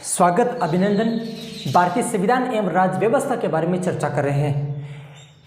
स्वागत अभिनंदन। भारतीय संविधान एवं राज्य व्यवस्था के बारे में चर्चा कर रहे हैं।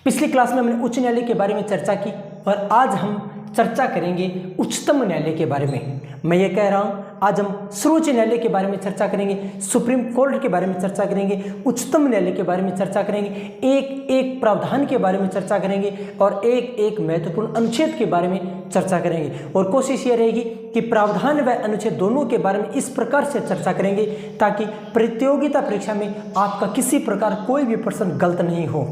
पिछली क्लास में हमने उच्च न्यायालय के बारे में चर्चा की और आज हम चर्चा करेंगे उच्चतम न्यायालय के बारे में। मैं ये कह रहा हूँ आज हम सर्वोच्च न्यायालय के बारे में चर्चा करेंगे, सुप्रीम कोर्ट के बारे में चर्चा करेंगे, उच्चतम न्यायालय के बारे में चर्चा करेंगे, एक एक प्रावधान के बारे में चर्चा करेंगे और एक एक महत्वपूर्ण अनुच्छेद के बारे में चर्चा करेंगे। और कोशिश ये रहेगी कि प्रावधान व अनुच्छेद दोनों के बारे में इस प्रकार से चर्चा करेंगे ताकि प्रतियोगिता परीक्षा में आपका किसी प्रकार कोई भी प्रश्न गलत नहीं हो।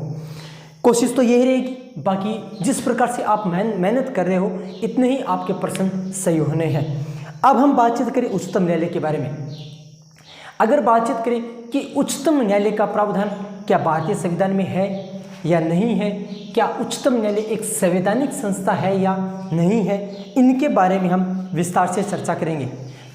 कोशिश तो यही रहेगी, बाकी जिस प्रकार से आप मेहनत कर रहे हो इतने ही आपके प्रश्न सही होने हैं। अब हम बातचीत करें उच्चतम न्यायालय के बारे में। अगर बातचीत करें कि उच्चतम न्यायालय का प्रावधान क्या भारतीय संविधान में है या नहीं है, क्या उच्चतम न्यायालय एक संवैधानिक संस्था है या नहीं है, इनके बारे में हम विस्तार से चर्चा करेंगे।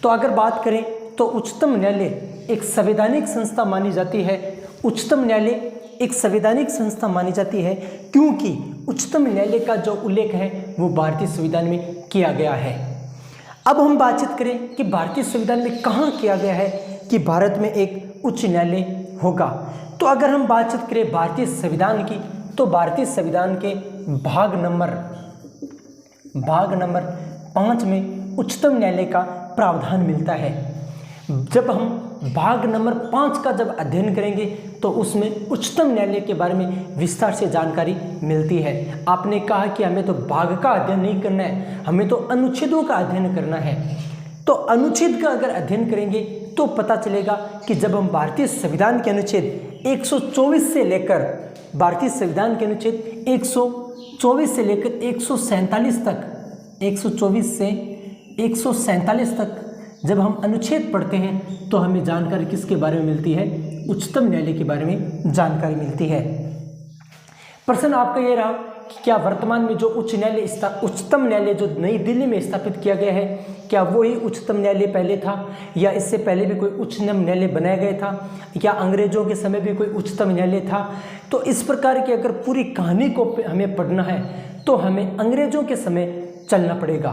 तो अगर बात करें तो उच्चतम न्यायालय एक संवैधानिक संस्था मानी जाती है। उच्चतम न्यायालय एक संवैधानिक संस्था मानी जाती है क्योंकि उच्चतम न्यायालय का जो उल्लेख है वो भारतीय संविधान में किया गया है। अब हम बातचीत करें कि भारतीय संविधान में कहाँ किया गया है कि भारत में एक उच्च न्यायालय होगा। तो अगर हम बातचीत करें भारतीय संविधान की तो भारतीय संविधान के भाग नंबर 5 में उच्चतम न्यायालय का प्रावधान मिलता है। जब हम भाग नंबर 5 का जब अध्ययन करेंगे तो उसमें उच्चतम न्यायालय के बारे में विस्तार से जानकारी मिलती है। आपने कहा कि हमें तो भाग का अध्ययन नहीं करना है, हमें तो अनुच्छेदों का अध्ययन करना है। तो अनुच्छेद का अगर अध्ययन करेंगे तो पता चलेगा कि जब हम भारतीय संविधान के अनुच्छेद 124 से लेकर भारतीय संविधान के अनुच्छेद 124 से लेकर 147 तक 124 से 147 तक जब हम अनुच्छेद पढ़ते हैं तो हमें जानकारी किसके बारे में मिलती है, उच्चतम न्यायालय के बारे में जानकारी मिलती है। प्रश्न आपका ये रहा कि क्या वर्तमान में जो उच्चतम न्यायालय जो नई दिल्ली में स्थापित किया गया है, क्या वो ही उच्चतम न्यायालय पहले था या इससे पहले भी कोई उच्चतम न्यायालय बनाया गया था, या अंग्रेजों के समय भी कोई उच्चतम न्यायालय था। तो इस प्रकार की अगर पूरी कहानी को हमें पढ़ना है तो हमें अंग्रेजों के समय चलना पड़ेगा।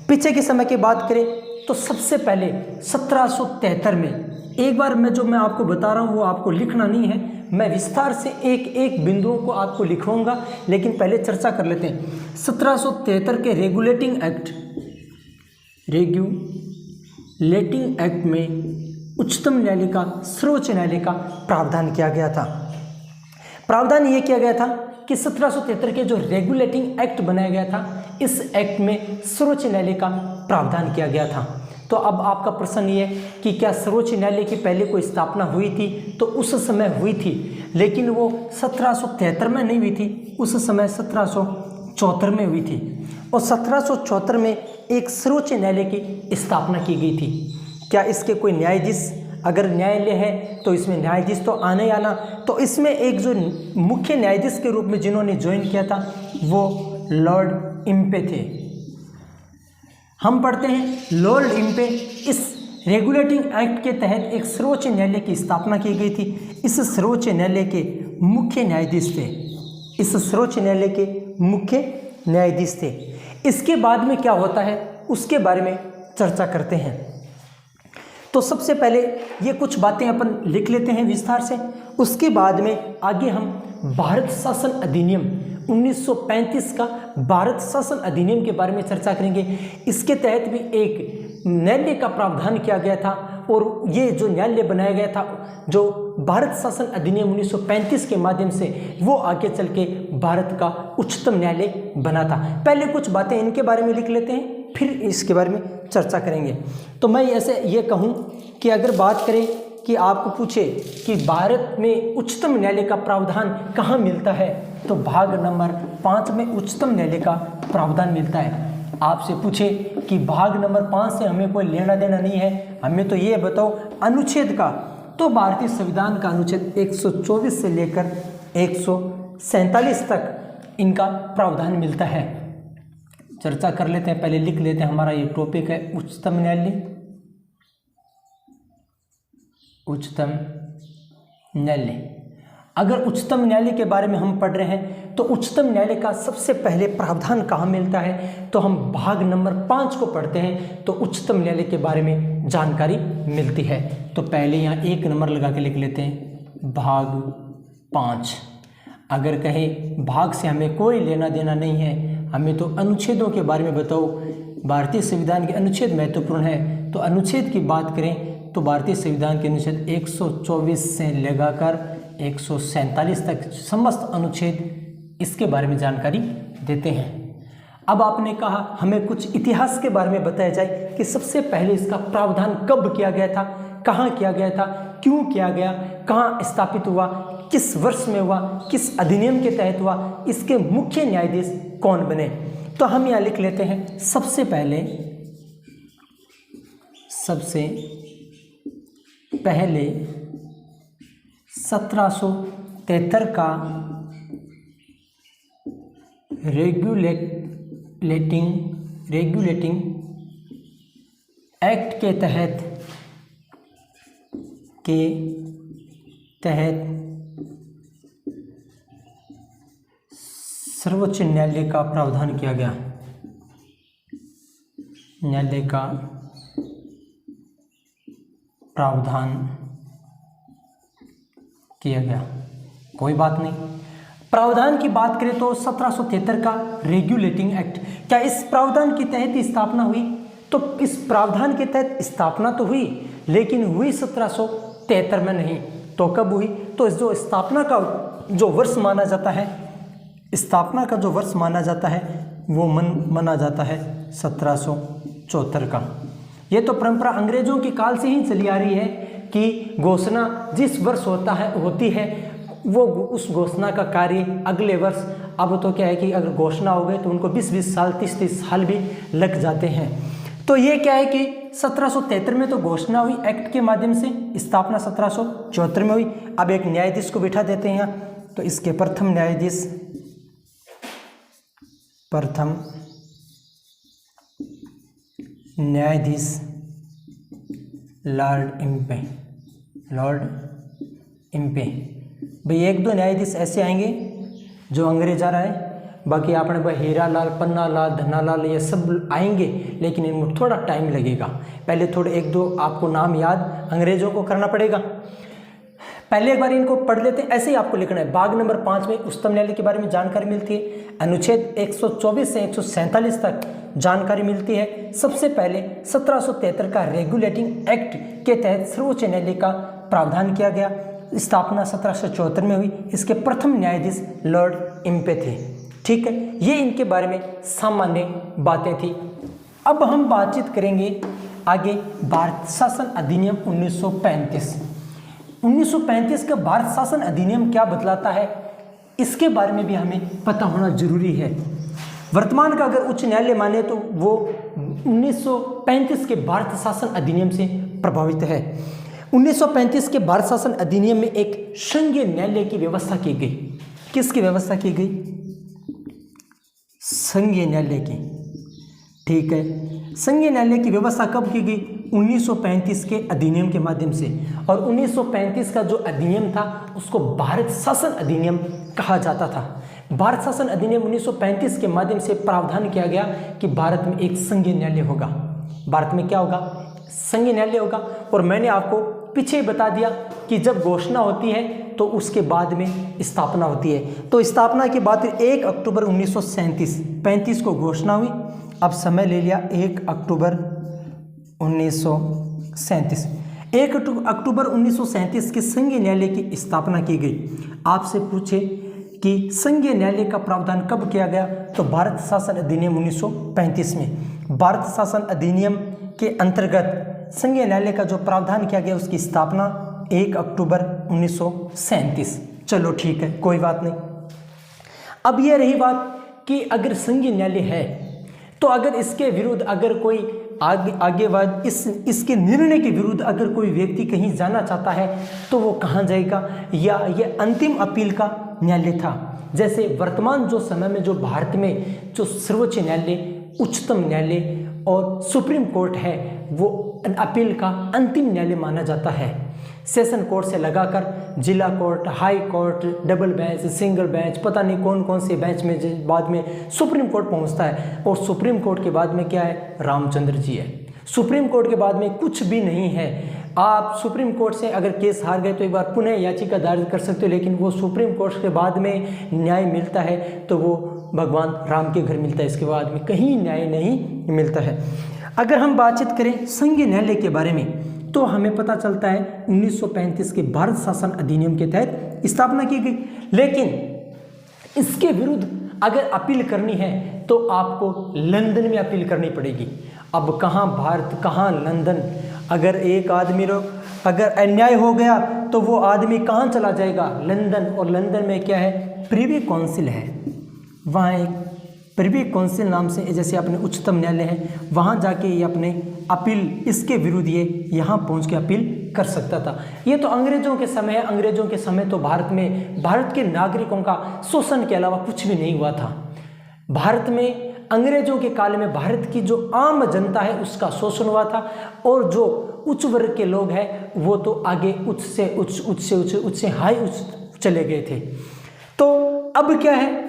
पीछे के समय की बात करें तो सबसे पहले 1773 में, एक बार मैं आपको बता रहा हूँ वो आपको लिखना नहीं है, मैं विस्तार से एक एक बिंदुओं को आपको लिखवाऊंगा, लेकिन पहले चर्चा कर लेते हैं। 1773 के रेगुलेटिंग एक्ट में उच्चतम न्यायालय का सर्वोच्च न्यायालय का प्रावधान किया गया था। प्रावधान ये किया गया था कि 1773 के जो रेगुलेटिंग एक्ट बनाया गया था, इस एक्ट में सर्वोच्च न्यायालय का प्रावधान किया गया था। तो अब आपका प्रश्न ये है कि क्या सर्वोच्च न्यायालय की पहले कोई स्थापना हुई थी? तो उस समय हुई थी, लेकिन वो 1773 में नहीं हुई थी, उस समय 1774 में हुई थी। और 1774 में एक सर्वोच्च न्यायालय की स्थापना की गई थी। क्या इसके कोई न्यायाधीश, अगर न्यायालय है तो इसमें न्यायाधीश तो आना ही आना। तो इसमें एक जो मुख्य न्यायाधीश के रूप में जिन्होंने ज्वाइन किया था वो लॉर्ड इम्पे थे। हम पढ़ते हैं लॉर्ड इम्पे इस रेगुलेटिंग एक्ट के तहत एक सर्वोच्च न्यायालय की स्थापना की गई थी। इस सर्वोच्च न्यायालय के मुख्य न्यायाधीश थे, इस सर्वोच्च न्यायालय के मुख्य न्यायाधीश थे। इसके बाद में क्या होता है उसके बारे में चर्चा करते हैं। तो सबसे पहले ये कुछ बातें अपन लिख लेते हैं विस्तार से, उसके बाद में आगे हम भारत शासन अधिनियम 1935 का भारत शासन अधिनियम के बारे में चर्चा करेंगे। इसके तहत भी एक न्यायालय का प्रावधान किया गया था और ये जो न्यायालय बनाया गया था, जो भारत शासन अधिनियम 1935 के माध्यम से, वो आगे चल के भारत का उच्चतम न्यायालय बना था। पहले कुछ बातें इनके बारे में लिख लेते हैं, फिर इसके बारे में चर्चा करेंगे। तो मैं ऐसे ये कहूँ कि अगर बात करें कि आपको पूछे कि भारत में उच्चतम न्यायालय का प्रावधान कहाँ मिलता है, तो भाग नंबर 5 में उच्चतम न्यायालय का प्रावधान मिलता है। आपसे पूछे कि भाग नंबर 5 से हमें कोई लेना देना नहीं है, हमें तो ये बताओ अनुच्छेद का, तो भारतीय संविधान का अनुच्छेद 124 से लेकर 147 तक इनका प्रावधान मिलता है। चर्चा कर लेते हैं, पहले लिख लेते हैं। हमारा ये टॉपिक है उच्चतम न्यायालय। उच्चतम न्यायालय, अगर उच्चतम न्यायालय के बारे में हम पढ़ रहे हैं तो उच्चतम न्यायालय का सबसे पहले प्रावधान कहाँ मिलता है, तो हम भाग नंबर 5 को पढ़ते हैं तो उच्चतम न्यायालय के बारे में जानकारी मिलती है। तो पहले यहाँ 1 नंबर लगा के लिख लेते हैं, भाग 5। अगर कहें भाग से हमें कोई लेना देना नहीं है, हमें तो अनुच्छेदों के बारे में बताओ, भारतीय संविधान के अनुच्छेद महत्वपूर्ण है, तो अनुच्छेद की बात करें तो भारतीय संविधान के अनुच्छेद 124 से लगाकर 147 तक समस्त अनुच्छेद इसके बारे में जानकारी देते हैं। अब आपने कहा हमें कुछ इतिहास के बारे में बताया जाए कि सबसे पहले इसका प्रावधान कब किया गया था, कहाँ किया गया था, क्यों किया गया, कहाँ स्थापित हुआ, किस वर्ष में हुआ, किस अधिनियम के तहत हुआ, इसके मुख्य न्यायाधीश कौन बने। तो हम यहाँ लिख लेते हैं, सबसे पहले 1773 का रेगुलेटिंग एक्ट के तहत सर्वोच्च न्यायालय का प्रावधान किया गया, न्यायालय का प्रावधान किया गया। कोई बात नहीं, प्रावधान की बात करें तो 1773 का रेगुलेटिंग एक्ट, क्या इस प्रावधान के तहत ही स्थापना हुई? तो इस प्रावधान के तहत स्थापना तो हुई, लेकिन हुई 1773 में नहीं। तो कब हुई? तो जो स्थापना का जो वर्ष माना जाता है, स्थापना का जो वर्ष माना जाता है वो माना जाता है 1774 का। ये तो परंपरा अंग्रेजों के काल से ही चली आ रही है कि घोषणा जिस वर्ष होती है वो उस घोषणा का कार्य अगले वर्ष। अब तो क्या है कि अगर घोषणा हो गई तो उनको 20-20 साल 30-30 साल भी लग जाते हैं। तो ये क्या है कि 1773 में तो घोषणा हुई एक्ट के माध्यम से, स्थापना 1774 में हुई। अब एक न्यायाधीश को बिठा देते हैं यहाँ, तो इसके प्रथम न्यायाधीश लॉर्ड इम्पे। भाई 1-2 न्यायाधीश ऐसे आएंगे जो अंग्रेज आ रहा है, बाकी आपने भाई हीरालाल, पन्नालाल, धनालाल ये सब आएंगे, लेकिन इनमें थोड़ा टाइम लगेगा। पहले थोड़े 1-2 आपको नाम याद अंग्रेजों को करना पड़ेगा। पहले एक बार इनको पढ़ लेते हैं, ऐसे ही आपको लिखना है। भाग नंबर 5 में उच्चतम न्यायालय के बारे में जानकारी मिलती है, अनुच्छेद 124 से 147 तक जानकारी मिलती है। सबसे पहले 1773 का रेगुलेटिंग एक्ट के तहत सर्वोच्च न्यायालय का प्रावधान किया गया, स्थापना 1774 में हुई। इसके प्रथम न्यायाधीश लॉर्ड इम्पे थे। ठीक है, ये इनके बारे में सामान्य बातें थी। अब हम बातचीत करेंगे आगे भारत शासन अधिनियम 1935 का भारत शासन अधिनियम क्या बतलाता है, इसके बारे में भी हमें पता होना जरूरी है। वर्तमान का अगर उच्च न्यायालय माने तो वो 1935 के भारत शासन अधिनियम से प्रभावित है। 1935 के भारत शासन अधिनियम में एक संघीय न्यायालय की व्यवस्था की गई। किसकी व्यवस्था की गई? संघीय न्यायालय की। ठीक है, संघीय न्यायालय की व्यवस्था कब की गई? 1935 के अधिनियम के माध्यम से। और 1935 का जो अधिनियम था उसको भारत शासन अधिनियम कहा जाता था। भारत शासन अधिनियम 1935 के माध्यम से प्रावधान किया गया कि भारत में एक संघीय न्यायालय होगा। भारत में क्या होगा? संघीय न्यायालय होगा। और मैंने आपको पीछे बता दिया कि जब घोषणा होती है तो उसके बाद में स्थापना होती है। तो स्थापना की बात 1 अक्टूबर 1935 को घोषणा हुई। अब समय ले लिया 1 अक्टूबर 1937। 1 अक्टूबर 1937 के संघीय न्यायालय की स्थापना की गई। आपसे पूछे कि संघीय न्यायालय का प्रावधान कब किया गया, तो भारत शासन अधिनियम 1935 में। भारत शासन अधिनियम के अंतर्गत संघीय न्यायालय का जो प्रावधान किया गया उसकी स्थापना 1 अक्टूबर 1937। चलो ठीक है, कोई बात नहीं। अब यह रही बात कि अगर संघीय न्यायालय है तो अगर इसके विरुद्ध अगर कोई आगे इसके निर्णय के विरुद्ध अगर कोई व्यक्ति कहीं जाना चाहता है तो वो कहाँ जाएगा, या ये अंतिम अपील का न्यायालय था। जैसे वर्तमान जो समय में जो भारत में जो सर्वोच्च न्यायालय, उच्चतम न्यायालय और सुप्रीम कोर्ट है वो अपील का अंतिम न्यायालय माना जाता है। सेशन कोर्ट से लगाकर जिला court, high court, double bench, single bench, पता नहीं कौन कौन से बेंच में बाद में सुप्रीम कोर्ट पहुंचता है। और सुप्रीम कोर्ट के बाद में क्या है? रामचंद्र जी है। सुप्रीम कोर्ट के बाद में कुछ भी नहीं है। आप सुप्रीम कोर्ट से अगर केस हार गए तो एक बार पुनः याचिका दायर कर सकते हो, लेकिन वो सुप्रीम कोर्ट के बाद में न्याय मिलता है तो वो भगवान राम के घर मिलता है, इसके बाद में कहीं न्याय नहीं मिलता है। अगर हम बातचीत करें संघीय न्यायालय के बारे में तो हमें पता चलता है 1935 के भारत शासन अधिनियम के तहत स्थापना की गई, लेकिन इसके विरुद्ध अगर अपील करनी है तो आपको लंदन में अपील करनी पड़ेगी। अब कहाँ भारत कहाँ लंदन, अगर एक आदमी अगर अन्याय हो गया तो वो आदमी कहाँ चला जाएगा, लंदन। और लंदन में क्या है, प्रिवी काउंसिल है, वहाँ एक प्रिवी काउंसिल नाम से जैसे अपने उच्चतम न्यायालय है, वहाँ जाके ये अपने अपील इसके विरुद्ध ये यहाँ पहुँच के अपील कर सकता था। ये तो अंग्रेजों के समय है, अंग्रेजों के समय तो भारत में भारत के नागरिकों का शोषण के अलावा कुछ भी नहीं हुआ था। भारत में अंग्रेजों के काल में भारत की जो आम जनता है उसका शोषण हुआ था, और जो उच्च वर्ग के लोग हैं वो तो आगे उच्च से हाई उच्च चले गए थे। तो अब क्या है,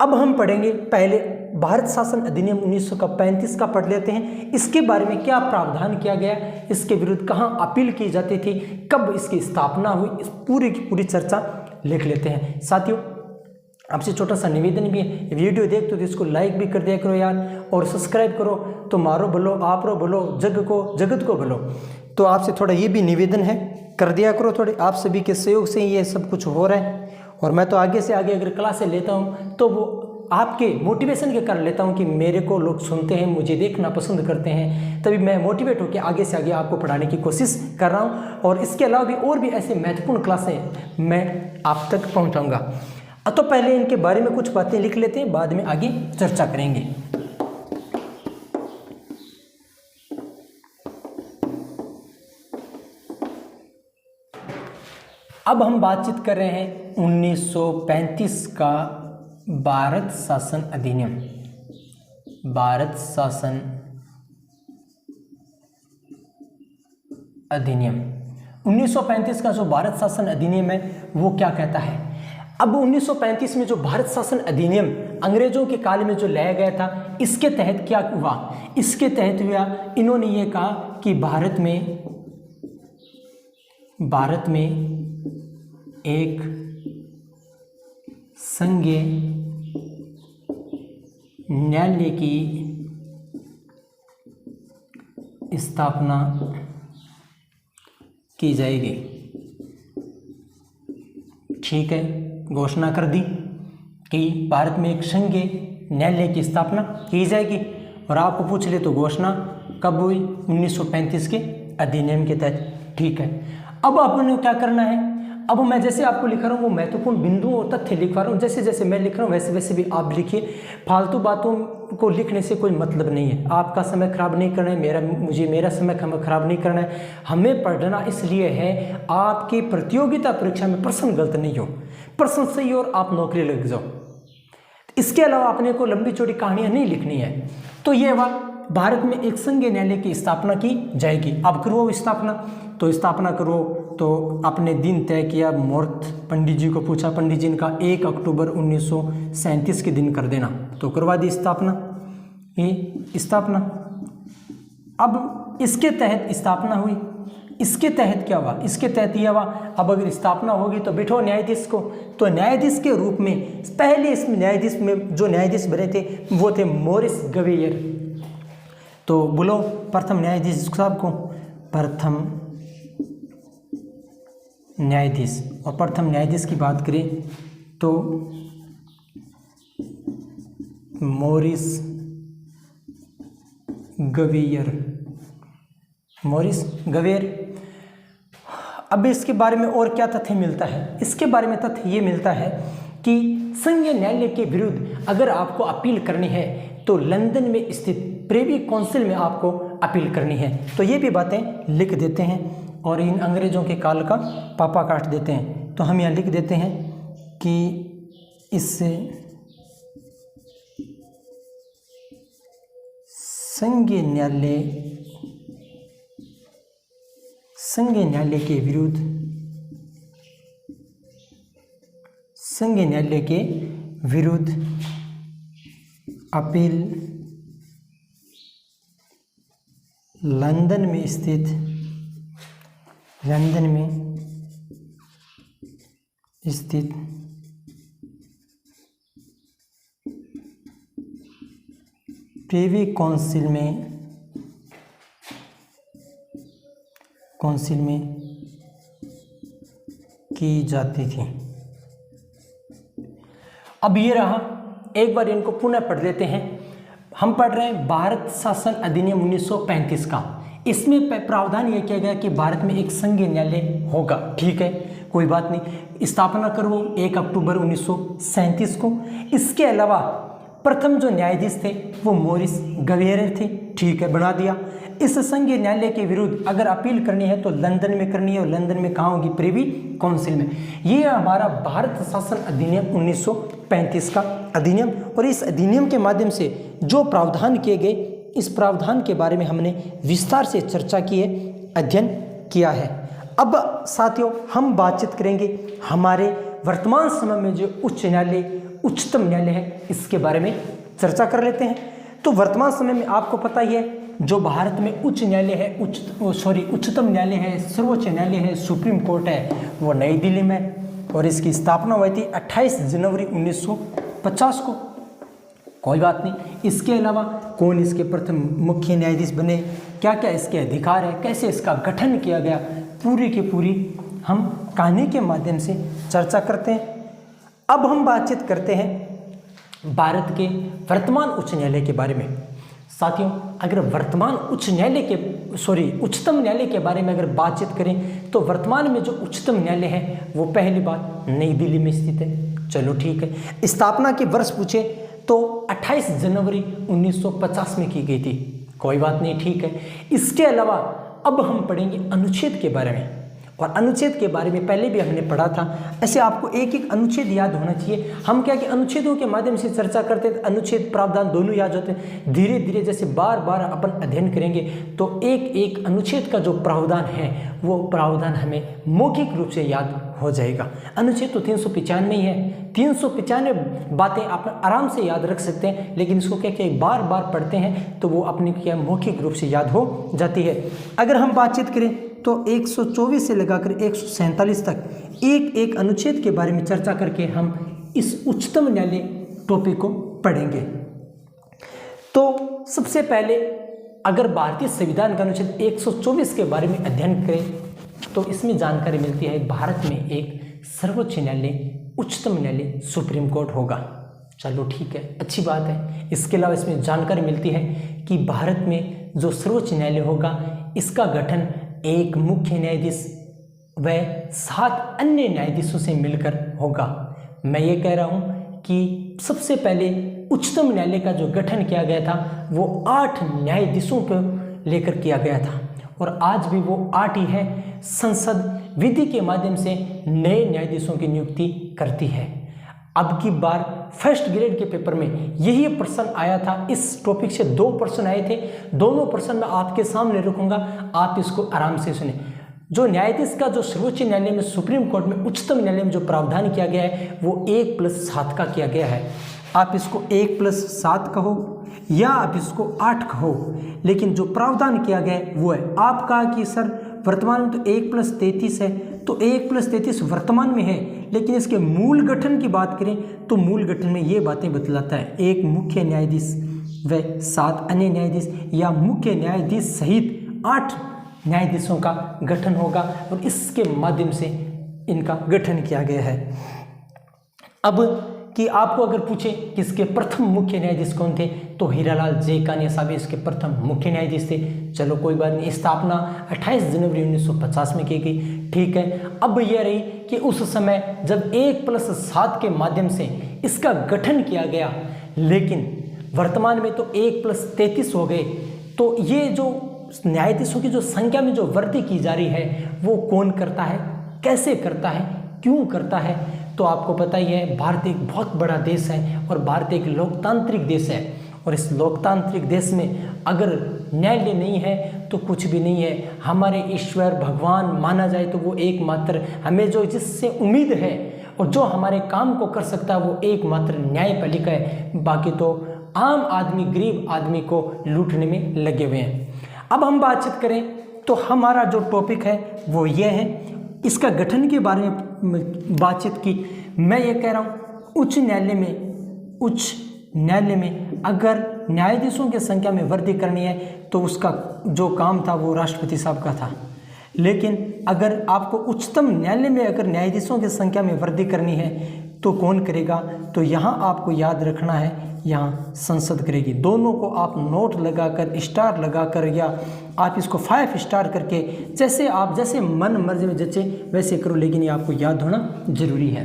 अब हम पढ़ेंगे पहले भारत शासन अधिनियम 1935 का पढ़ लेते हैं। इसके बारे में क्या प्रावधान किया गया, इसके विरुद्ध कहाँ अपील की जाती थी, कब इसकी स्थापना हुई, इस पूरी की पूरी चर्चा लिख लेते हैं। साथियों, आपसे छोटा सा निवेदन भी है, वीडियो देखते हो तो इसको लाइक भी कर दिया करो यार, और सब्सक्राइब करो तो मारो भलो आप रो भलो जगत को भलो। तो आपसे थोड़ा ये भी निवेदन है, कर दिया करो, थोड़े आप सभी के सहयोग से ये सब कुछ हो रहा है। और मैं तो आगे से आगे अगर क्लासें लेता हूँ तो वो आपके मोटिवेशन के कारण लेता हूँ कि मेरे को लोग सुनते हैं, मुझे देखना पसंद करते हैं, तभी मैं मोटिवेट होकर आगे से आगे आपको पढ़ाने की कोशिश कर रहा हूँ। और इसके अलावा भी और भी ऐसे महत्वपूर्ण क्लासें मैं आप तक पहुँचाऊँगा। तो पहले इनके बारे में कुछ बातें लिख लेते हैं, बाद में आगे चर्चा करेंगे। अब हम बातचीत कर रहे हैं 1935 का भारत शासन अधिनियम। भारत शासन अधिनियम 1935 का जो भारत शासन अधिनियम है वो क्या कहता है। अब 1935 में जो भारत शासन अधिनियम अंग्रेजों के काल में जो लाया गया था, इसके तहत क्या हुआ, इसके तहत हुआ इन्होंने ये कहा कि भारत में एक संघीय न्यायालय की स्थापना की जाएगी। ठीक है, घोषणा कर दी कि भारत में एक संघीय न्यायालय की स्थापना की जाएगी। और आपको पूछ ले तो घोषणा कब हुई, 1935 के अधिनियम के तहत। ठीक है, अब आपने क्या करना है, अब मैं जैसे आपको लिख रहा हूँ वो महत्वपूर्ण बिंदु और तथ्य लिख रहा हूँ, जैसे जैसे मैं लिख रहा हूँ वैसे वैसे भी आप लिखिए। फालतू बातों को लिखने से कोई मतलब नहीं है, आपका समय खराब नहीं करना है, मुझे मेरा समय खराब नहीं करना है। हमें पढ़ना इसलिए है आपकी प्रतियोगिता परीक्षा में प्रश्न गलत नहीं हो, प्रश्न सही हो और आप नौकरी लग जाओ। इसके अलावा अपने को लंबी चौड़ी कहानियाँ नहीं लिखनी है। तो ये भारत में एक संघीय न्यायालय की स्थापना की जाएगी। अब करो स्थापना, तो स्थापना करो तो अपने दिन तय किया, मुहूर्त पंडित जी को पूछा, पंडित जी का 1 अक्टूबर 1937 के दिन कर देना, तो करवा दी स्थापना। ये स्थापना, अब इसके तहत स्थापना हुई। इसके तहत क्या हुआ, इसके तहत यह हुआ अब अगर स्थापना होगी तो बिठो न्यायाधीश को। तो न्यायाधीश के रूप में पहले इस न्यायाधीश में जो न्यायाधीश बने थे वो थे मॉरिस गवेयर। तो बोलो प्रथम न्यायाधीश साहब को, प्रथम न्यायाधीश। और प्रथम न्यायाधीश की बात करें तो मॉरिस गवेयर, मॉरिस गवेयर। अब इसके बारे में और क्या तथ्य मिलता है, इसके बारे में तथ्य ये मिलता है कि संघीय न्यायालय के विरुद्ध अगर आपको अपील करनी है तो लंदन में स्थित प्रिवी काउंसिल में आपको अपील करनी है। तो ये भी बातें लिख देते हैं और इन अंग्रेजों के काल का पापा काट देते हैं। तो हम यहाँ लिख देते हैं कि इससे संघीय न्यायालय के विरुद्ध, संघीय न्यायालय के विरुद्ध अपील लंदन में स्थित प्रिवी काउंसिल में की जाती थी। अब ये रहा, एक बार इनको पुनः पढ़ लेते हैं। हम पढ़ रहे हैं भारत शासन अधिनियम 1935 का। इसमें प्रावधान यह किया गया कि भारत में एक संघीय न्यायालय होगा। ठीक है, कोई बात नहीं, स्थापना करो 1 अक्टूबर 1937 को। इसके अलावा प्रथम जो न्यायाधीश थे वो मॉरिस गवेरे थे। ठीक है, बना दिया। इस संघीय न्यायालय के विरुद्ध अगर अपील करनी है तो लंदन में करनी है, और लंदन में कहाँ होगी? प्रिवी काउंसिल में। ये हमारा भारत शासन अधिनियम 1935 का अधिनियम, और इस अधिनियम के माध्यम से जो प्रावधान किए गए, इस प्रावधान के बारे में हमने विस्तार से चर्चा की है, अध्ययन किया है। अब साथियों, हम बातचीत करेंगे हमारे वर्तमान समय में जो उच्च न्यायालय, उच्चतम न्यायालय है, इसके बारे में चर्चा कर लेते हैं। तो वर्तमान समय में आपको पता ही है, जो भारत में उच्च न्यायालय है, उच्चतम न्यायालय है, सर्वोच्च न्यायालय है, सुप्रीम कोर्ट है, वो नई दिल्ली में, और इसकी स्थापना हुई थी 28 जनवरी 1950 को। कोई बात नहीं। इसके अलावा कौन इसके प्रथम मुख्य न्यायाधीश बने, क्या क्या इसके अधिकार है, कैसे इसका गठन किया गया, पूरी की पूरी हम कहानी के माध्यम से चर्चा करते हैं। अब हम बातचीत करते हैं भारत के वर्तमान उच्च न्यायालय के बारे में। साथियों, अगर वर्तमान उच्चतम न्यायालय के बारे में अगर बातचीत करें तो वर्तमान में जो उच्चतम न्यायालय है वो पहली बात नई दिल्ली में स्थित है। चलो ठीक है। स्थापना के वर्ष पूछे तो 28 जनवरी 1950 में की गई थी। कोई बात नहीं, ठीक है। इसके अलावा अब हम पढ़ेंगे अनुच्छेद के बारे में, और अनुच्छेद के बारे में पहले भी हमने पढ़ा था। ऐसे आपको एक एक अनुच्छेद याद होना चाहिए। हम क्या कि अनुच्छेदों के माध्यम से चर्चा करते हैं, अनुच्छेद प्रावधान दोनों याद होते हैं। धीरे धीरे जैसे बार बार अपन अध्ययन करेंगे तो एक एक अनुच्छेद का जो प्रावधान है वो प्रावधान हमें मौखिक रूप से याद हो जाएगा। अनुच्छेद तो 395 ही है, 395 बातें आप आराम से याद रख सकते हैं, लेकिन इसको क्या बार बार पढ़ते हैं तो वो अपने क्या मौखिक रूप से याद हो जाती है। अगर हम बातचीत करें तो 124 से लगाकर 147 तक एक एक अनुच्छेद के बारे में चर्चा करके हम इस उच्चतम न्यायालय टॉपिक को पढ़ेंगे। तो सबसे पहले अगर भारतीय संविधान का अनुच्छेद 124 के बारे में अध्ययन करें तो इसमें जानकारी मिलती है भारत में एक सर्वोच्च न्यायालय, उच्चतम न्यायालय, सुप्रीम कोर्ट होगा। चलो ठीक है, अच्छी बात है। इसके अलावा इसमें जानकारी मिलती है कि भारत में जो सर्वोच्च न्यायालय होगा इसका गठन एक मुख्य न्यायाधीश व 7 अन्य न्यायाधीशों से मिलकर होगा। मैं ये कह रहा हूँ कि सबसे पहले उच्चतम न्यायालय का जो गठन किया गया था वो 8 न्यायाधीशों को लेकर किया गया था, और आज भी वो 8 ही है। संसद विधि के माध्यम से नए न्यायाधीशों की नियुक्ति करती है। अब की बार फर्स्ट ग्रेड के पेपर में यही प्रश्न आया था। इस टॉपिक से 2 प्रश्न आए थे, दोनों प्रश्न मैं आपके सामने रखूंगा, आप इसको आराम से सुने। जो न्यायाधीश का जो सर्वोच्च न्यायालय में, सुप्रीम कोर्ट में, उच्चतम न्यायालय में जो प्रावधान किया गया है वो 1+7 का किया गया है। आप इसको 1+7 कहो या आप इसको 8 कहो, लेकिन जो प्रावधान किया गया है वो है। आप कहा कि सर वर्तमान में तो 1+33 है, तो 1+33 वर्तमान में है, लेकिन इसके मूल गठन की बात करें तो मूल गठन में ये बातें बतलाता है। एक मुख्य न्यायाधीश व 7 अन्य न्यायाधीश, या मुख्य न्यायाधीश सहित 8 न्यायाधीशों का गठन होगा, और इसके माध्यम से इनका गठन किया गया है। अब कि आपको अगर पूछे कि इसके प्रथम मुख्य न्यायाधीश कौन थे तो हीरालाल जे कानिया साहब इसके प्रथम मुख्य न्यायाधीश थे। चलो कोई बात नहीं। स्थापना 28 जनवरी 1950 में की गई। ठीक है। अब यह रही कि उस समय जब 1+7 के माध्यम से इसका गठन किया गया, लेकिन वर्तमान में तो 1+33 हो गए, तो ये जो न्यायाधीशों की जो संख्या में जो वृद्धि की जा रही है वो कौन करता है, कैसे करता है, क्यों करता है? तो आपको पता ही है भारत एक बहुत बड़ा देश है, और भारत एक लोकतांत्रिक देश है, और इस लोकतांत्रिक देश में अगर न्यायालय नहीं है तो कुछ भी नहीं है। हमारे ईश्वर भगवान माना जाए तो वो एकमात्र हमें जो जिससे उम्मीद है और जो हमारे काम को कर सकता है वो एकमात्र न्यायपालिका है। बाकी तो आम आदमी, गरीब आदमी को लूटने में लगे हुए हैं। अब हम बातचीत करें तो हमारा जो टॉपिक है वो ये है, इसका गठन के बारे में बातचीत की। मैं ये कह रहा हूँ उच्च न्यायालय में अगर न्यायाधीशों की संख्या में वृद्धि करनी है तो उसका जो काम था वो राष्ट्रपति साहब का था, लेकिन अगर आपको उच्चतम न्यायालय में अगर न्यायाधीशों की संख्या में वृद्धि करनी है तो कौन करेगा? तो यहाँ आपको याद रखना है, यहाँ संसद करेगी। दोनों को आप नोट लगाकर, स्टार लगाकर, या आप इसको 5 स्टार करके, जैसे मन मर्जी में जचे वैसे करो, लेकिन ये आपको याद होना जरूरी है।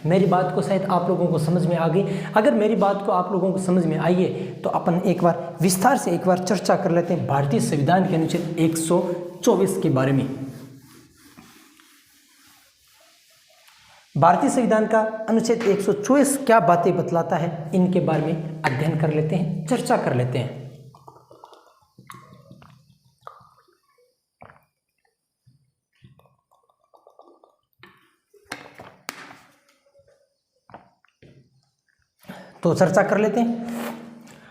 मेरी बात को शायद आप लोगों को समझ में आ गई। अगर मेरी बात को आप लोगों को समझ में आई है तो अपन एक बार विस्तार से एक बार चर्चा कर लेते हैं भारतीय संविधान के अनुच्छेद 124 के बारे में। भारतीय संविधान का अनुच्छेद 124 क्या बातें बतलाता है, इनके बारे में अध्ययन कर लेते हैं, चर्चा कर लेते हैं। तो चर्चा कर लेते हैं।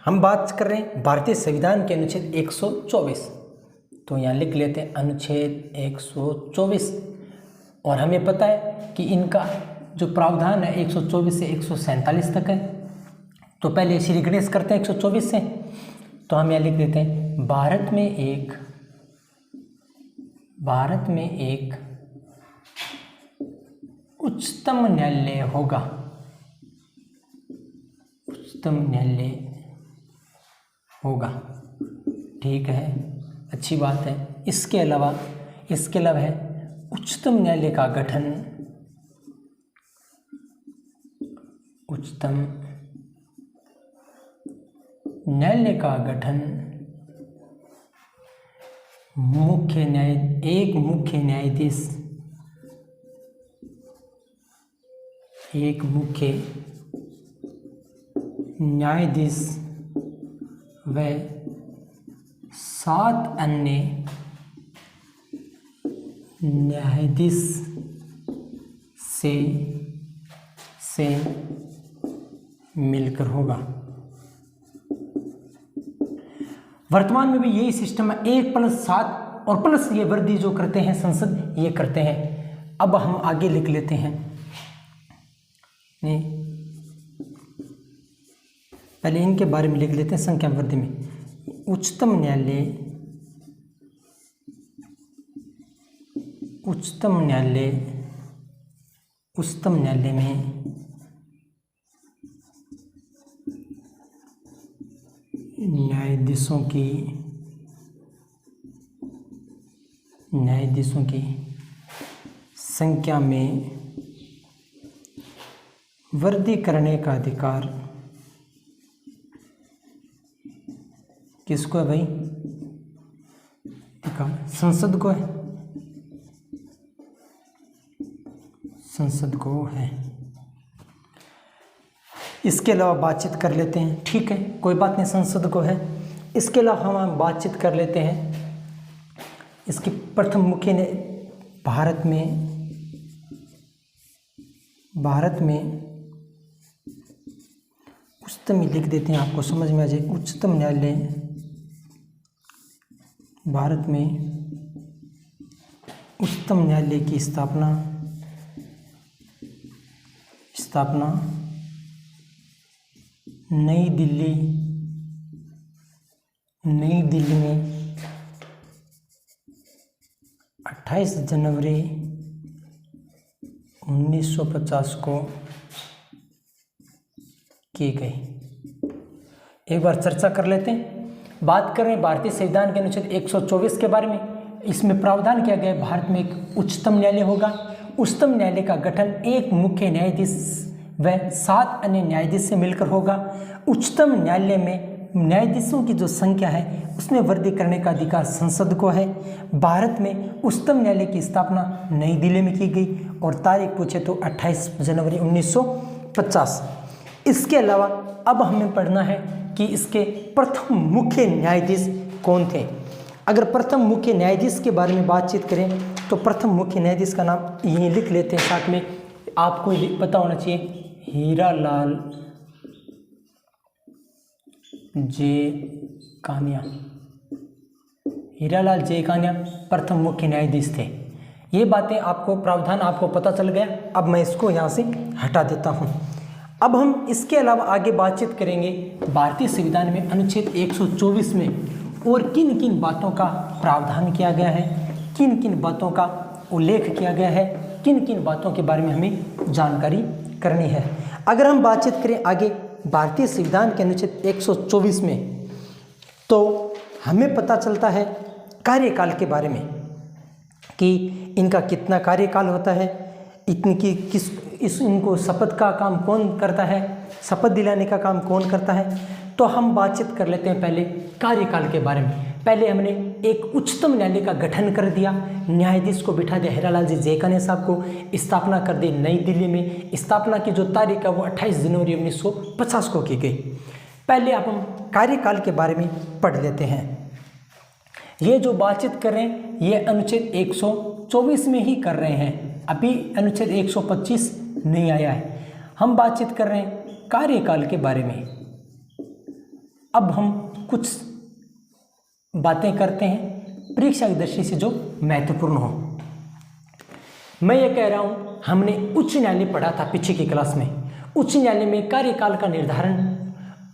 हम बात कर रहे हैं भारतीय संविधान के अनुच्छेद 124, तो यहाँ लिख लेते हैं अनुच्छेद 124। और हमें पता है कि इनका जो प्रावधान है 124 से 147 तक है। तो पहले श्री गणेश करते हैं 124 से, तो हम यहाँ लिख देते हैं भारत में एक उच्चतम न्यायालय होगा। उच्चतम न्यायालय होगा, ठीक है, अच्छी बात है। इसके अलावा है उच्चतम न्यायालय का गठन, उच्चतम न्यायालय का गठन एक मुख्य न्यायाधीश व 7 अन्य न्यायाधीश से मिलकर होगा। वर्तमान में भी यही सिस्टम है, 1+7 और प्लस ये वृद्धि जो करते हैं संसद, ये करते हैं। अब हम आगे लिख लेते हैं, नहीं पहले इनके बारे में लिख लेते हैं संख्या वृद्धि में। उच्चतम न्यायालय में न्यायाधीशों की संख्या में वृद्धि करने का अधिकार किसको है भाई? अधिकार संसद को है, संसद को है। इसके अलावा बातचीत कर लेते हैं, ठीक है, कोई बात नहीं, संसद को है। इसके अलावा हम बातचीत कर लेते हैं इसकी प्रथम मुख्य ने भारत में उच्चतम लिख देते हैं, आपको समझ में आ जाए। उच्चतम न्यायालय भारत में उच्चतम न्यायालय की स्थापना नई दिल्ली में 28 जनवरी 1950 को की गई। एक बार चर्चा कर लेते हैं। बात कर रहे हैं भारतीय संविधान के अनुच्छेद 124 के बारे में। इसमें प्रावधान किया गया है भारत में एक उच्चतम न्यायालय होगा। उच्चतम न्यायालय का गठन एक मुख्य न्यायाधीश व 7 अन्य न्यायाधीश से मिलकर होगा। उच्चतम न्यायालय में न्यायाधीशों की जो संख्या है उसमें वृद्धि करने का अधिकार संसद को है। भारत में उच्चतम न्यायालय की स्थापना नई दिल्ली में की गई और तारीख पूछे तो 28 जनवरी 1950। इसके अलावा अब हमें पढ़ना है कि इसके प्रथम मुख्य न्यायाधीश कौन थे। अगर प्रथम मुख्य न्यायाधीश के बारे में बातचीत करें तो प्रथम मुख्य न्यायाधीश का नाम यहीं लिख लेते हैं, साथ में आपको पता होना चाहिए, हीरालाल जे कानिया। हीरालाल जेकानिया प्रथम मुख्य न्यायाधीश थे। ये बातें आपको, प्रावधान आपको पता चल गया। अब मैं इसको यहाँ से हटा देता हूँ। अब हम इसके अलावा आगे बातचीत करेंगे भारतीय संविधान में अनुच्छेद 124 में और किन किन बातों का प्रावधान किया गया है, किन किन बातों का उल्लेख किया गया है, किन किन बातों के बारे में हमें जानकारी करनी है। अगर हम बातचीत करें आगे भारतीय संविधान के अनुच्छेद 124 में, तो हमें पता चलता है कार्यकाल के बारे में कि इनका कितना कार्यकाल होता है, इनकी इनको शपथ का काम कौन करता है, शपथ दिलाने का काम कौन करता है। तो हम बातचीत कर लेते हैं पहले कार्यकाल के बारे में। पहले हमने एक उच्चतम न्यायालय का गठन कर दिया, न्यायाधीश को बिठा दिया, हीरालाल जी जेकानिया साहब को स्थापना कर दी नई दिल्ली में। स्थापना की जो तारीख है वो 28 जनवरी 1950 को की गई। पहले अब हम कार्यकाल के बारे में पढ़ लेते हैं। ये जो बातचीत कर रहे हैं ये अनुच्छेद 124 में ही कर रहे हैं, अभी अनुच्छेद 125 नहीं आया है। हम बातचीत कर रहे हैं कार्यकाल के बारे में। अब हम कुछ बातें करते हैं परीक्षा की दृष्टि से जो महत्वपूर्ण हो। मैं ये कह रहा हूँ, हमने उच्च न्यायालय पढ़ा था पीछे की क्लास में। उच्च न्यायालय में कार्यकाल का निर्धारण,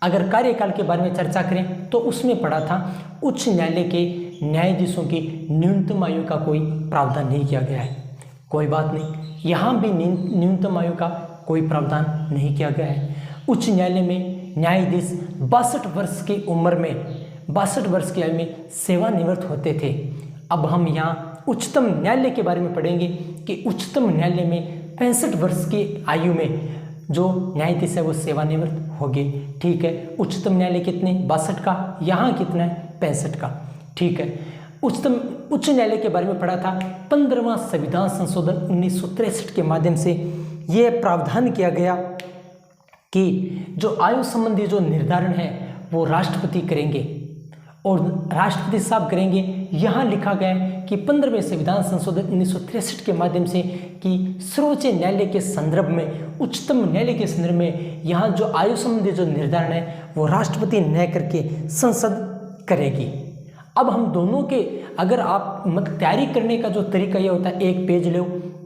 अगर कार्यकाल के बारे में चर्चा करें तो उसमें पढ़ा था उच्च न्यायालय के न्यायाधीशों की न्यूनतम आयु का कोई प्रावधान नहीं किया गया है। कोई बात नहीं, यहाँ भी न्यूनतम आयु का कोई प्रावधान नहीं किया गया है। उच्च न्यायालय में न्यायाधीश 62 वर्ष की उम्र में, 62 वर्ष की आयु में सेवानिवृत्त होते थे। अब हम यहाँ उच्चतम न्यायालय के बारे में पढ़ेंगे कि उच्चतम न्यायालय में 65 वर्ष की आयु में जो न्यायाधीश है वो सेवानिवृत्त हो गए। ठीक है, उच्चतम न्यायालय कितने, 62 का, यहाँ कितना है, 65 का। ठीक है, उच्च न्यायालय के बारे में पढ़ा था 15वां संविधान संशोधन 1963 के माध्यम से ये प्रावधान किया गया कि जो आयु संबंधी जो निर्धारण है वो राष्ट्रपति करेंगे और राष्ट्रपति साहब करेंगे। यहाँ लिखा गया है कि 15वें संविधान संशोधन 1963 के माध्यम से कि सर्वोच्च न्यायालय के संदर्भ में, उच्चतम न्यायालय के संदर्भ में यहाँ जो आयु संबंधी जो निर्धारण है वो राष्ट्रपति न करके संसद करेगी। अब हम दोनों के, अगर आप तैयारी करने का जो तरीका ये होता है, एक पेज लो,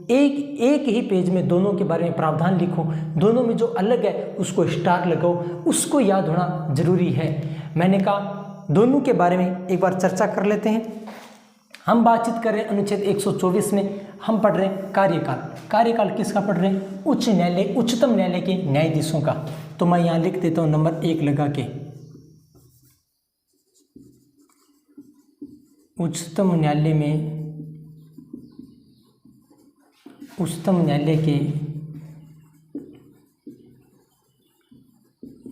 एक ही पेज में दोनों के बारे में प्रावधान लिखो, दोनों में जो अलग है उसको स्टार लगाओ, उसको याद होना जरूरी है। मैंने कहा दोनों के बारे में एक बार चर्चा कर लेते हैं। हम बातचीत कर रहे हैं अनुच्छेद 124 में, हम पढ़ रहे हैं कार्यकाल। कार्यकाल किसका पढ़ रहे हैं, उच्च न्यायालय, उच्चतम न्यायालय के न्यायाधीशों का। तो मैं यहाँ लिख देता हूँ नंबर 1 लगा के, उच्चतम न्यायालय में, उच्चतम न्यायालय के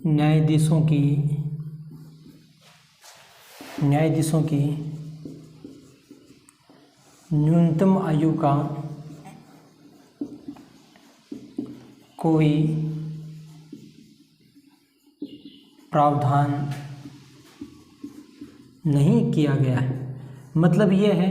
न्यायाधीशों की न्यूनतम आयु का कोई प्रावधान नहीं किया गया है। मतलब ये है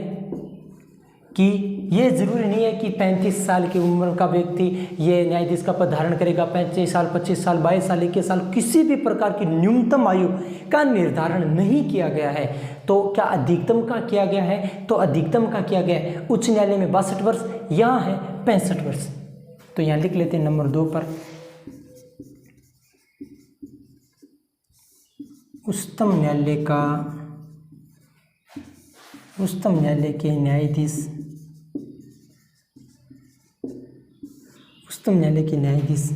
कि ये ज़रूरी नहीं है कि 35 साल की उम्र का व्यक्ति ये न्यायाधीश का पद धारण करेगा, 35 साल, 25 साल, 22 साल, 21 साल, किसी भी प्रकार की न्यूनतम आयु का निर्धारण नहीं किया गया है। तो क्या अधिकतम का किया गया है, तो अधिकतम का किया गया है उच्च न्यायालय में 62 वर्ष, यहाँ है 65 वर्ष। तो यहाँ लिख लेते हैं नंबर 2 पर, उच्चतम न्यायालय के न्यायाधीश, उच्चतम न्यायालय के न्यायाधीश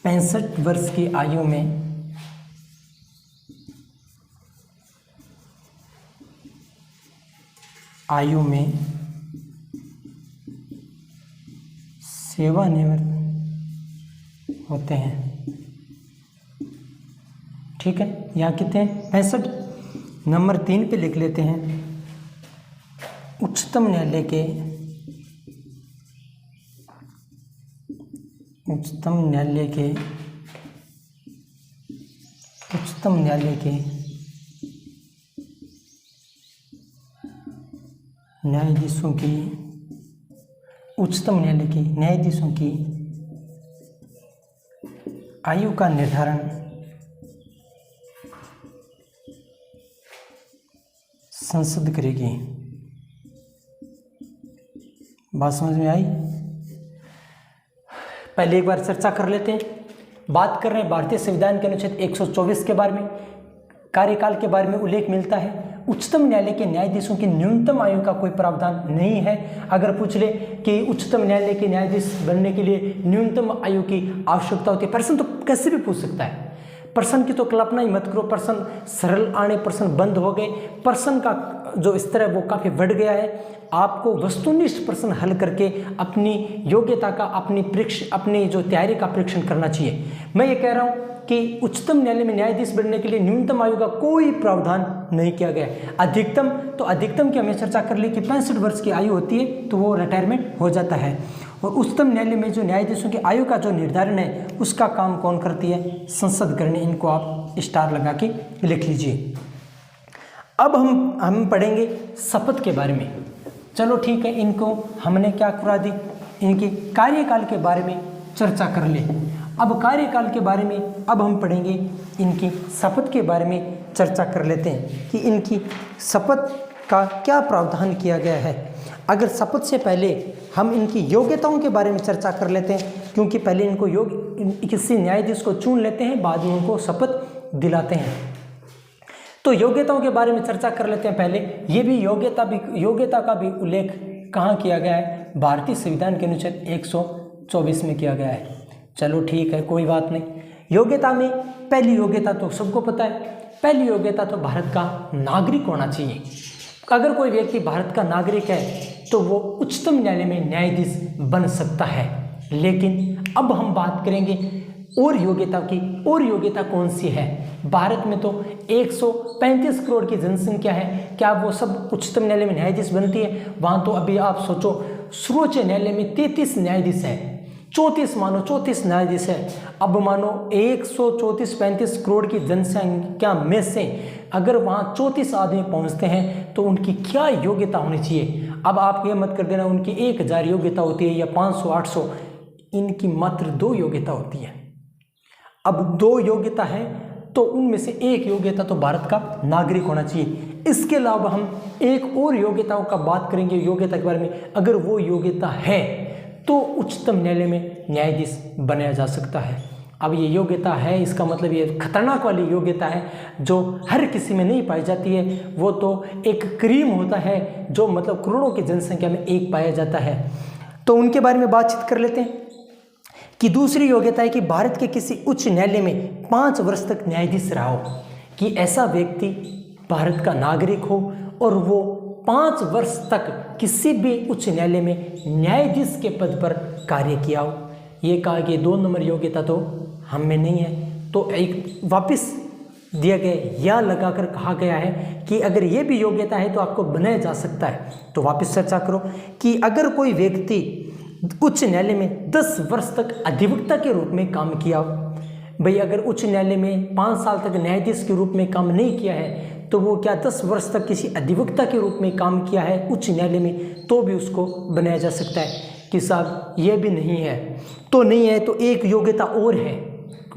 65 वर्ष की आयु में सेवानिवृत्त होते हैं। ठीक है, यहाँ कितने हैं, 65। नंबर 3 पे लिख लेते हैं, उच्चतम न्यायालय के न्यायाधीशों की आयु का निर्धारण संसद करेगी। बात समझ में आई? पहले एक बार चर्चा कर लेते हैं। बात कर रहे हैं भारतीय संविधान के अनुच्छेद 124 के बारे में। कार्यकाल के बारे में उल्लेख मिलता है। उच्चतम न्यायालय के न्यायाधीशों की न्यूनतम आयु का कोई प्रावधान नहीं है। अगर पूछ ले कि उच्चतम न्यायालय के न्यायाधीश बनने के लिए न्यूनतम आयु की आवश्यकता होती है, प्रश्न तो कैसे भी पूछ सकता है। प्रश्न की तो कल्पना ही मत करो। प्रश्न सरल आने, प्रश्न बंद हो गए। प्रश्न का जो स्तर है वो काफ़ी बढ़ गया है। आपको वस्तुनिष्ठ प्रश्न हल करके अपनी योग्यता का, अपनी जो तैयारी का परीक्षण करना चाहिए। मैं ये कह रहा हूँ कि उच्चतम न्यायालय में न्यायाधीश बनने के लिए न्यूनतम आयु का कोई प्रावधान नहीं किया गया। अधिकतम की हमें चर्चा कर ली कि 65 वर्ष की आयु होती है तो वो रिटायरमेंट हो जाता है। और उच्चतम न्यायालय में जो न्यायाधीशों की आयु का जो निर्धारण है उसका काम कौन करती है? संसद करनी। इनको आप स्टार लगा के लिख लीजिए। अब हम पढ़ेंगे शपथ के बारे में। चलो ठीक है, इनको हमने क्या करा दी, इनके कार्यकाल के बारे में चर्चा कर ले। अब कार्यकाल के बारे में अब हम पढ़ेंगे, इनकी शपथ के बारे में चर्चा कर लेते हैं कि इनकी शपथ का क्या प्रावधान किया गया है। अगर शपथ से पहले हम इनकी योग्यताओं के बारे में चर्चा कर लेते हैं, क्योंकि पहले इनको किसी न्यायाधीश को चुन लेते हैं, बाद में उनको शपथ दिलाते हैं। तो योग्यताओं के बारे में चर्चा कर लेते हैं। पहले ये भी योग्यता का भी उल्लेख कहाँ किया गया है? भारतीय संविधान के अनुच्छेद 124 में किया गया है। चलो ठीक है, कोई बात नहीं। योग्यता में पहली योग्यता तो सबको पता है। पहली योग्यता तो भारत का नागरिक होना चाहिए। अगर कोई व्यक्ति भारत का नागरिक है तो वो उच्चतम न्यायालय में न्यायाधीश बन सकता है। लेकिन अब हम बात करेंगे और योग्यता की। और योग्यता कौन सी है? भारत में तो 135 करोड़ की जनसंख्या है। क्या वो सब उच्चतम न्यायालय में न्यायाधीश बनती है? वहाँ तो अभी आप सोचो, सर्वोच्च न्यायालय में 33 न्यायाधीश है, 34 न्यायाधीश है। अब मानो 134-35 करोड़ की जनसंख्या में से अगर वहाँ 34 आदमी पहुँचते हैं तो उनकी क्या योग्यता होनी चाहिए? अब आप ये मत कर देना उनकी 1000 योग्यता होती है या 500-800। इनकी मात्र 2 योग्यता होती है। अब 2 योग्यता है तो उनमें से एक योग्यता तो भारत का नागरिक होना चाहिए। इसके अलावा हम एक और योग्यताओं का बात करेंगे, योग्यता के बारे में। अगर वो योग्यता है तो उच्चतम न्यायालय में न्यायाधीश बनाया जा सकता है। अब ये योग्यता है, इसका मतलब ये खतरनाक वाली योग्यता है जो हर किसी में नहीं पाई जाती है। वो तो एक क्रीम होता है जो मतलब करोड़ों की जनसंख्या में एक पाया जाता है। तो उनके बारे में बातचीत कर लेते हैं कि दूसरी योग्यता है कि भारत के किसी उच्च न्यायालय में 5 वर्ष तक न्यायाधीश रहा हो। कि ऐसा व्यक्ति भारत का नागरिक हो और वो 5 वर्ष तक किसी भी उच्च न्यायालय में न्यायाधीश के पद पर कार्य किया हो। ये कहा कि 2 नंबर योग्यता तो हम में नहीं है। तो एक वापस दिया गया या लगाकर कहा गया है कि अगर ये भी योग्यता है तो आपको बनाया जा सकता है। तो वापस चर्चा करो कि अगर कोई व्यक्ति उच्च न्यायालय में 10 वर्ष तक अधिवक्ता के रूप में काम किया हो। भाई अगर उच्च न्यायालय में 5 साल तक न्यायाधीश के रूप में काम नहीं किया है तो वो क्या 10 वर्ष तक किसी अधिवक्ता के रूप में काम किया है उच्च न्यायालय में, तो भी उसको बनाया जा सकता है। कि साहब ये भी नहीं है तो नहीं है, तो एक योग्यता और है।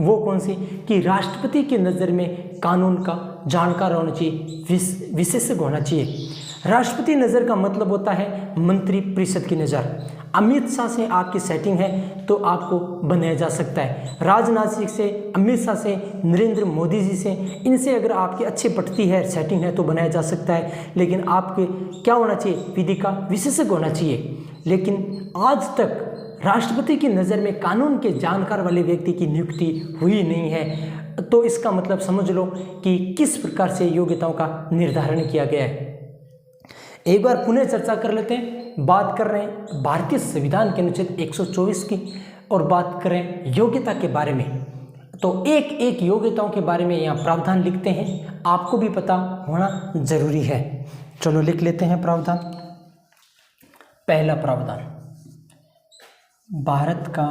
वो कौन सी? कि राष्ट्रपति की नज़र में कानून का जानकार होना चाहिए, विशेषज्ञ होना चाहिए। राष्ट्रपति नज़र का मतलब होता है मंत्री परिषद की नज़र। अमित शाह से आपकी सेटिंग है तो आपको बनाया जा सकता है। राजनाथ सिंह से, अमित शाह से, नरेंद्र मोदी जी से, इनसे अगर आपकी अच्छी पटती है, सेटिंग है तो बनाया जा सकता है। लेकिन आपके क्या होना चाहिए? विधि का विशेषज्ञ होना चाहिए। लेकिन आज तक राष्ट्रपति की नज़र में कानून के जानकार वाले व्यक्ति की नियुक्ति हुई नहीं है। तो इसका मतलब समझ लो कि किस प्रकार से योग्यताओं का निर्धारण किया गया है। एक बार पुनः चर्चा कर लेते हैं। बात कर रहे हैं भारतीय संविधान के अनुच्छेद 124 की और बात करें योग्यता के बारे में। तो एक एक योग्यताओं के बारे में यहाँ प्रावधान लिखते हैं, आपको भी पता होना जरूरी है। चलो लिख लेते हैं प्रावधान। पहला प्रावधान, भारत का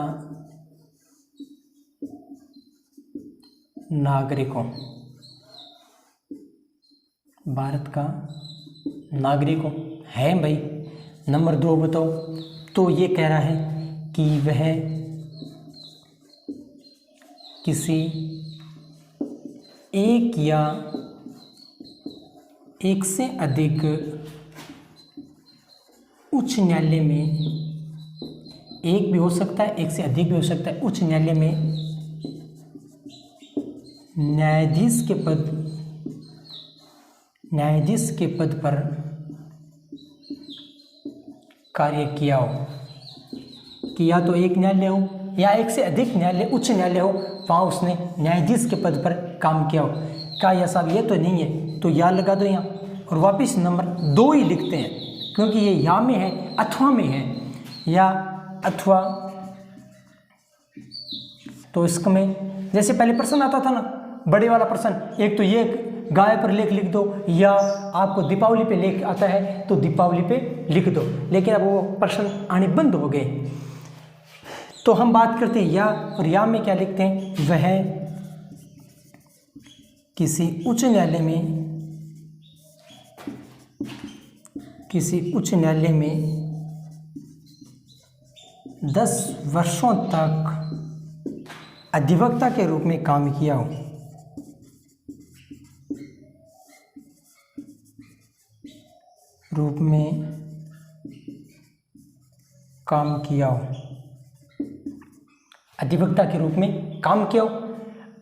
नागरिकों, भारत का नागरिकों है भाई। नंबर 2 बताओ। तो ये कह रहा है कि वह किसी एक या एक से अधिक उच्च न्यायालय में, एक भी हो सकता है, एक से अधिक भी हो सकता है, उच्च न्यायालय में न्यायाधीश के पद पर कार्य किया हो, कि या तो एक न्यायालय हो या एक से अधिक न्यायालय, उच्च न्यायालय हो, वहाँ उसने न्यायाधीश के पद पर काम किया हो। क्या यह साहब ये तो नहीं है, तो या लगा दो यहाँ, और वापस नंबर 2 ही लिखते हैं, क्योंकि ये या में है, अथवा में है, या अथवा। तो इसमें जैसे पहले प्रश्न आता था ना, बड़े वाला प्रश्न, एक तो ये गाय पर लेख लिख दो, या आपको दीपावली पे लेख आता है तो दीपावली पे लिख दो, लेकिन अब वो प्रश्न आने बंद हो गए। तो हम बात करते हैं या, और या में क्या लिखते हैं, वह किसी उच्च न्यायालय में 10 वर्षों तक अधिवक्ता के रूप में काम किया हो, अधिवक्ता के रूप में काम किया हो।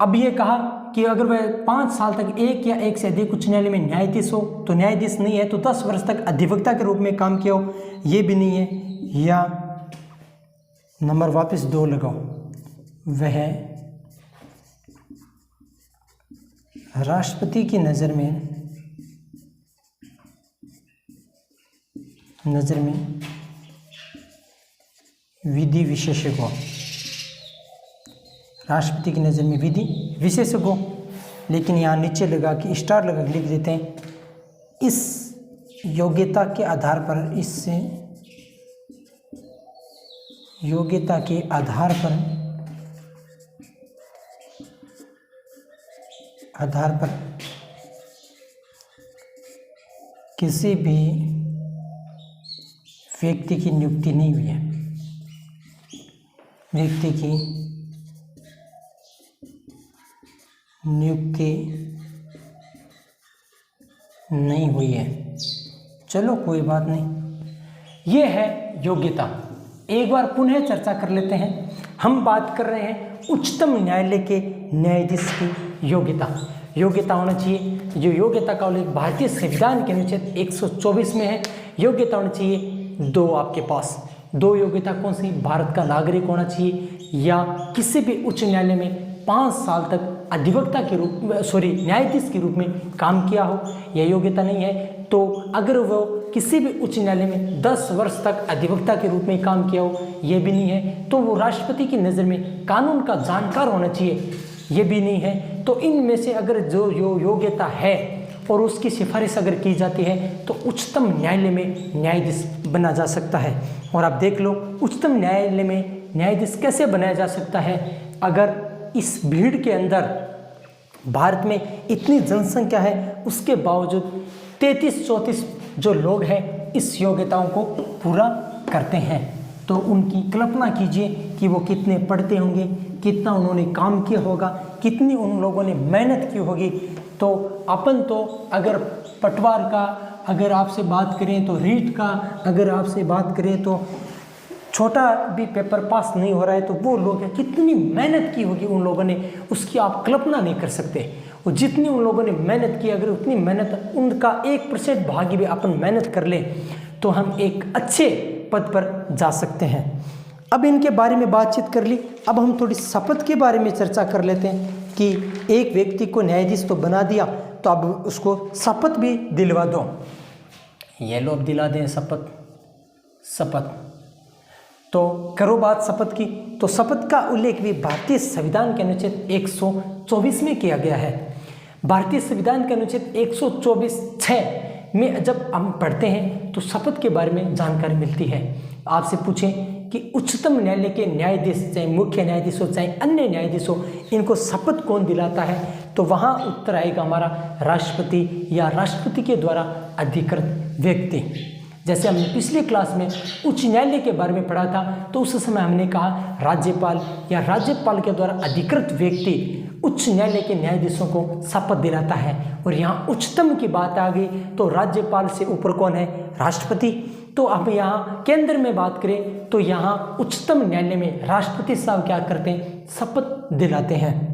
अब ये कहा कि अगर वह 5 साल तक एक या एक से अधिक उच्च न्यायालय में न्यायाधीश हो, तो न्यायाधीश नहीं है, तो 10 वर्ष तक अधिवक्ता के रूप में काम किया हो, ये भी नहीं है। या नंबर वापस 2 लगाओ, वह राष्ट्रपति की नज़र में विधि विशेषज्ञ हो, राष्ट्रपति की नज़र में विधि विशेषज्ञ हो। लेकिन यहाँ नीचे लगा कि स्टार लगा के लिख देते हैं, इस योग्यता के आधार पर, इससे योग्यता के आधार पर किसी भी व्यक्ति की नियुक्ति नहीं हुई है, व्यक्ति की नियुक्ति नहीं हुई है। चलो कोई बात नहीं, ये है योग्यता। एक बार पुनः चर्चा कर लेते हैं। हम बात कर रहे हैं उच्चतम न्यायालय के न्यायाधीश की योग्यता होना चाहिए। जो योग्यता का उल्लेख भारतीय संविधान के अनुच्छेद 124 में है। योग्यता होनी चाहिए 2 आपके पास। 2 योग्यता कौन सी? भारत का नागरिक होना चाहिए, या किसी भी उच्च न्यायालय में 5 साल तक अधिवक्ता के रूप में, न्यायाधीश के रूप में काम किया हो, यह योग्यता नहीं है। तो अगर वो किसी भी उच्च न्यायालय में 10 वर्ष तक अधिवक्ता के रूप में काम किया हो, यह भी नहीं है। तो वो राष्ट्रपति की नज़र में कानून का जानकार होना चाहिए, ये भी नहीं है। तो इनमें से अगर जो योग्यता है और उसकी सिफारिश अगर की जाती है तो उच्चतम न्यायालय में न्यायाधीश बना जा सकता है। और आप देख लो उच्चतम न्यायालय में न्यायाधीश कैसे बनाया जा सकता है। अगर इस भीड़ के अंदर भारत में इतनी जनसंख्या है, उसके बावजूद 33-34 जो लोग हैं इस योग्यताओं को पूरा करते हैं, तो उनकी कल्पना कीजिए कि वो कितने पढ़ते होंगे, कितना उन्होंने काम किया होगा, कितनी उन लोगों ने मेहनत की होगी। तो अपन तो अगर पटवार का अगर आपसे बात करें, तो रीट का अगर आपसे बात करें, तो छोटा भी पेपर पास नहीं हो रहा है, तो वो लोग कितनी मेहनत की होगी उन लोगों ने, उसकी आप कल्पना नहीं कर सकते। और जितनी उन लोगों ने मेहनत की, अगर उतनी मेहनत उनका 1% भागी भी अपन मेहनत कर लें तो हम एक अच्छे पद पर जा सकते हैं। अब इनके बारे में बातचीत कर ली, अब हम थोड़ी शपथ के बारे में चर्चा कर लेते हैं कि एक व्यक्ति को न्यायाधीश तो बना दिया, तो अब उसको शपथ भी दिलवा दो। ये लो अब दिला दें शपथ। तो करो बात शपथ की। तो शपथ का उल्लेख भी भारतीय संविधान के अनुच्छेद 124 में किया गया है। भारतीय संविधान के अनुच्छेद 124(6) में जब हम पढ़ते हैं तो शपथ के बारे में जानकारी मिलती है। आपसे पूछें कि उच्चतम न्यायालय के न्यायाधीश, चाहे मुख्य न्यायाधीश हो चाहे अन्य न्यायाधीश हो, इनको शपथ कौन दिलाता है, तो वहाँ उत्तर आएगा हमारा राष्ट्रपति या राष्ट्रपति के द्वारा अधिकृत व्यक्ति। जैसे हमने पिछली क्लास में उच्च न्यायालय के बारे में पढ़ा था, तो उस समय हमने कहा राज्यपाल या राज्यपाल के द्वारा अधिकृत व्यक्ति उच्च न्यायालय के न्यायाधीशों को शपथ दिलाता है। और यहाँ उच्चतम की बात आ गई तो राज्यपाल से ऊपर कौन है? राष्ट्रपति। तो अब यहाँ केंद्र में बात करें तो यहाँ उच्चतम न्यायालय में राष्ट्रपति साहब क्या करते हैं? शपथ दिलाते हैं।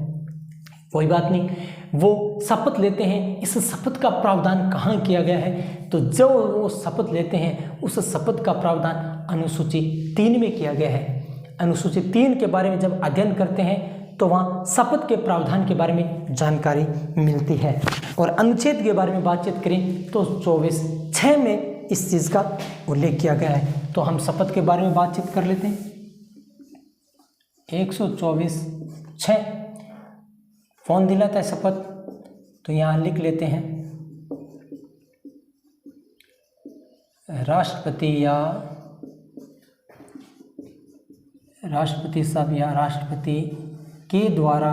कोई बात नहीं, वो शपथ लेते हैं। इस शपथ का प्रावधान कहाँ किया गया है? तो जो वो शपथ लेते हैं उस शपथ का प्रावधान अनुसूची 3 में किया गया है। अनुसूची 3 के बारे में जब अध्ययन करते हैं तो वहाँ शपथ के प्रावधान के बारे में जानकारी मिलती है। और अनुच्छेद के बारे में बातचीत करें तो 24(6) में इस चीज़ का उल्लेख किया गया है। तो हम शपथ के बारे में बातचीत कर लेते हैं। 124(6) कौन दिलाता है शपथ? तो यहाँ लिख लेते हैं राष्ट्रपति साहब या राष्ट्रपति के द्वारा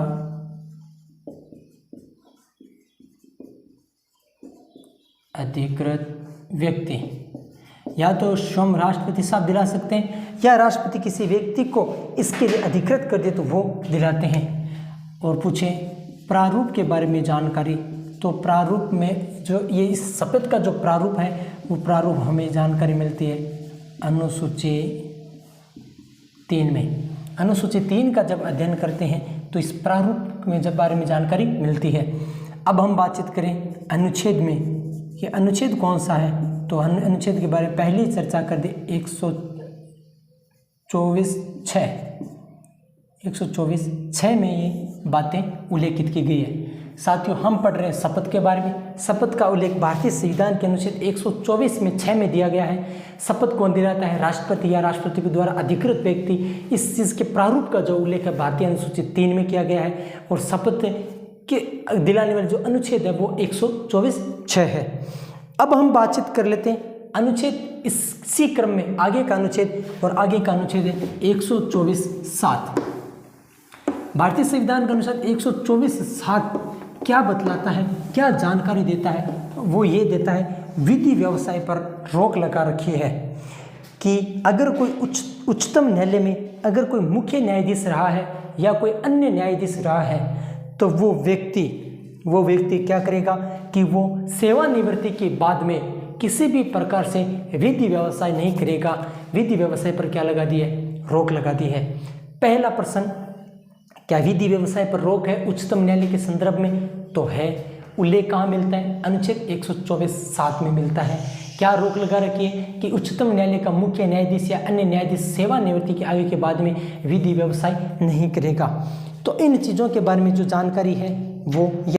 अधिकृत व्यक्ति। या तो स्वयं राष्ट्रपति साहब दिला सकते हैं या राष्ट्रपति किसी व्यक्ति को इसके लिए अधिकृत कर दे तो वो दिलाते हैं। और पूछे प्रारूप के बारे में जानकारी, तो प्रारूप में जो ये इस शपथ का जो प्रारूप है वो प्रारूप हमें जानकारी मिलती है अनुसूची 3 में। अनुसूची 3 का जब अध्ययन करते हैं तो इस प्रारूप में जब बारे में जानकारी मिलती है। अब हम बातचीत करें अनुच्छेद में, ये अनुच्छेद कौन सा है? तो अनुच्छेद के बारे में पहले ही चर्चा कर दी। 124(6) में ये बातें उल्लेखित की गई है। साथियों, हम पढ़ रहे हैं शपथ के बारे में। शपथ का उल्लेख भारतीय संविधान के अनुच्छेद 124(6) में दिया गया है। शपथ कौन दिलाता है? राष्ट्रपति या राष्ट्रपति के द्वारा अधिकृत व्यक्ति। इस चीज़ के प्रारूप का जो उल्लेख है भारतीय अनुसूची 3 में किया गया है। और शपथ के दिलाने वाले जो अनुच्छेद है वो 124(6) है। अब हम बातचीत कर लेते हैं अनुच्छेद इसी क्रम में आगे का अनुच्छेद, और आगे का अनुच्छेद है 124(7). भारतीय संविधान के अनुसार 124(7) क्या बतलाता है, क्या जानकारी देता है? वो ये देता है विधि व्यवसाय पर रोक लगा रखी है कि अगर कोई उच्चतम न्यायालय में अगर कोई मुख्य न्यायाधीश रहा है या कोई अन्य न्यायाधीश रहा है तो वो व्यक्ति क्या करेगा कि वो सेवानिवृत्ति के बाद में किसी भी प्रकार से विधि व्यवसाय नहीं करेगा। विधि व्यवसाय पर क्या लगा दी है? रोक लगा दी है। पहला प्रश्न, क्या विधि व्यवसाय पर रोक है उच्चतम न्यायालय के संदर्भ में? तो है। उल्लेख कहाँ मिलता है? अनुच्छेद 124(7) में मिलता है। क्या रोक लगा रखी है कि उच्चतम न्यायालय का मुख्य न्यायाधीश या अन्य न्यायाधीश सेवानिवृत्ति की आयु के बाद में विधि व्यवसाय नहीं करेगा। तो इन चीज़ों के बारे में जो जानकारी है वो